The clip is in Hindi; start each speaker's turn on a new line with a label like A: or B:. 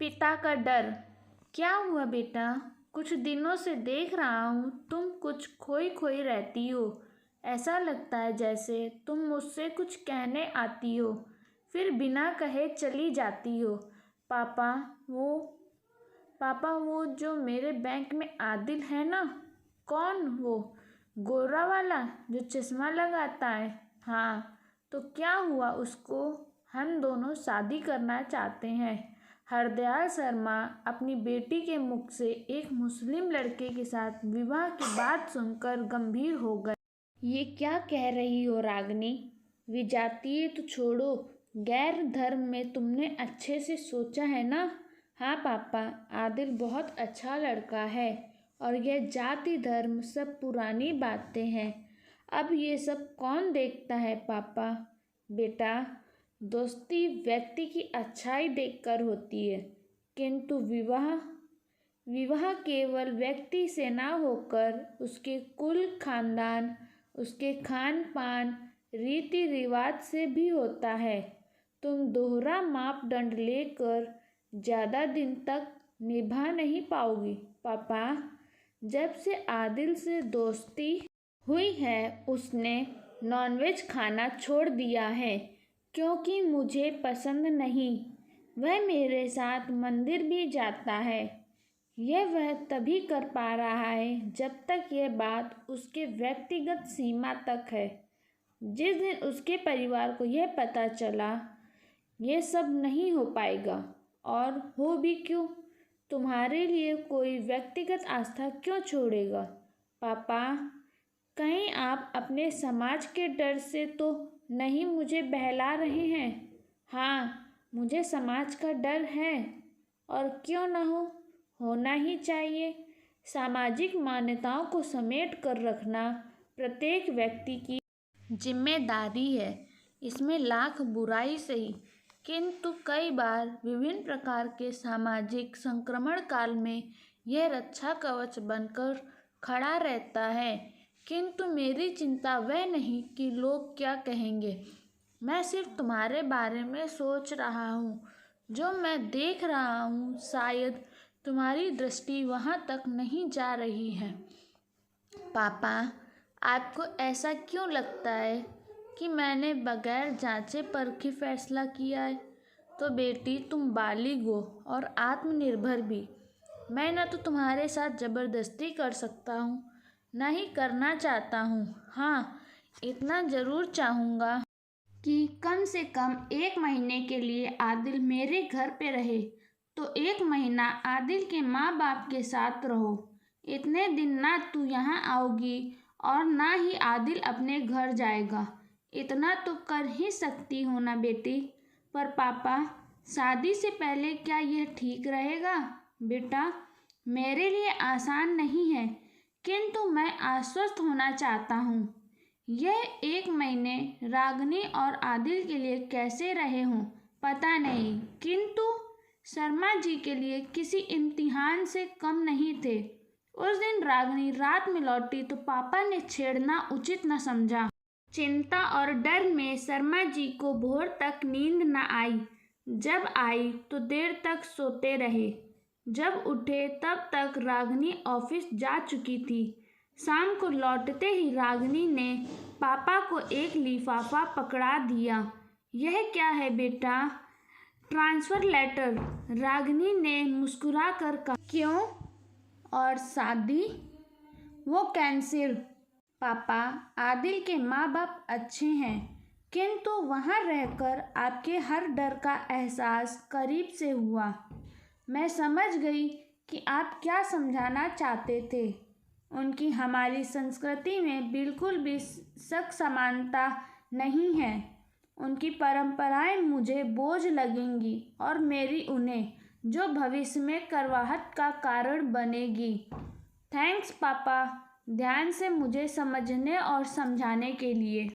A: पिता का डर। क्या हुआ बेटा? कुछ दिनों से देख रहा हूँ तुम कुछ खोई खोई रहती हो। ऐसा लगता है जैसे तुम मुझसे कुछ कहने आती हो, फिर बिना कहे चली जाती हो। पापा वो पापा वो जो मेरे बैंक में आदिल है ना। कौन वो? गोरा वाला जो चश्मा लगाता है। हाँ, तो क्या हुआ उसको? हम दोनों शादी करना चाहते हैं। हरदयाल शर्मा अपनी बेटी के मुख से एक मुस्लिम लड़के के साथ विवाह की बात सुनकर गंभीर हो गए। ये क्या कह रही हो रागिनी? विजातीय तो छोड़ो, गैर धर्म में तुमने अच्छे से सोचा है ना? हाँ पापा, आदिल बहुत अच्छा लड़का है और यह जाति धर्म सब पुरानी बातें हैं। अब ये सब कौन देखता है पापा? बेटा, दोस्ती व्यक्ति की अच्छाई देखकर होती है, किंतु विवाह केवल व्यक्ति से ना होकर उसके कुल खानदान, उसके खान पान, रीति रिवाज से भी होता है। तुम दोहरा मापदंड लेकर ज़्यादा दिन तक निभा नहीं पाओगी पापा। जब से आदिल से दोस्ती हुई है उसने नॉनवेज खाना छोड़ दिया है, क्योंकि मुझे पसंद नहीं। वह मेरे साथ मंदिर भी जाता है। यह वह तभी कर पा रहा है जब तक यह बात उसके व्यक्तिगत सीमा तक है। जिस दिन उसके परिवार को यह पता चला, यह सब नहीं हो पाएगा। और हो भी क्यों? तुम्हारे लिए कोई व्यक्तिगत आस्था क्यों छोड़ेगा पापा? कहीं आप अपने समाज के डर से तो नहीं मुझे बहला रहे हैं? हाँ, मुझे समाज का डर है। और क्यों न हो, होना ही चाहिए। सामाजिक मान्यताओं को समेट कर रखना प्रत्येक व्यक्ति की जिम्मेदारी है। इसमें लाख बुराई सही, किंतु कई बार विभिन्न प्रकार के सामाजिक संक्रमण काल में यह रक्षा कवच बनकर खड़ा रहता है। किंतु मेरी चिंता वह नहीं कि लोग क्या कहेंगे। मैं सिर्फ तुम्हारे बारे में सोच रहा हूँ। जो मैं देख रहा हूँ, शायद तुम्हारी दृष्टि वहाँ तक नहीं जा रही है। पापा, आपको ऐसा क्यों लगता है कि मैंने बगैर जांचे परखे फैसला किया है? तो बेटी, तुम बालिग हो और आत्मनिर्भर भी। मैं न तो तुम्हारे साथ जबरदस्ती कर सकता हूँ, न ही करना चाहता हूँ। हाँ, इतना ज़रूर चाहूँगा कि कम से कम 1 महीने के लिए आदिल मेरे घर पे रहे। तो 1 महीना आदिल के माँ बाप के साथ रहो। इतने दिन ना तू यहाँ आओगी और ना ही आदिल अपने घर जाएगा। इतना तो कर ही सकती हो ना बेटी? पर पापा, शादी से पहले क्या यह ठीक रहेगा? बेटा, मेरे लिए आसान नहीं है, किंतु मैं आश्वस्त होना चाहता हूँ। यह 1 महीने रागिनी और आदिल के लिए कैसे रहे हों पता नहीं, किंतु शर्मा जी के लिए किसी इम्तिहान से कम नहीं थे। उस दिन रागिनी रात में लौटी तो पापा ने छेड़ना उचित न समझा। चिंता और डर में शर्मा जी को भोर तक नींद न आई। जब आई तो देर तक सोते रहे। जब उठे तब तक रागिनी ऑफिस जा चुकी थी। शाम को लौटते ही रागिनी ने पापा को एक लिफाफा पकड़ा दिया। यह क्या है बेटा? Transfer letter. रागिनी ने मुस्कुरा कर कहा। क्यों? और शादी? वो कैंसिल। पापा, आदिल के माँ बाप अच्छे हैं, किंतु वहाँ रहकर आपके हर डर का एहसास करीब से हुआ। मैं समझ गई कि आप क्या समझाना चाहते थे। उनकी हमारी संस्कृति में बिल्कुल भी शक समानता नहीं है। उनकी परंपराएं मुझे बोझ लगेंगी और मेरी उन्हें, जो भविष्य में करवाहट का कारण बनेगी। थैंक्स पापा, ध्यान से मुझे समझने और समझाने के लिए।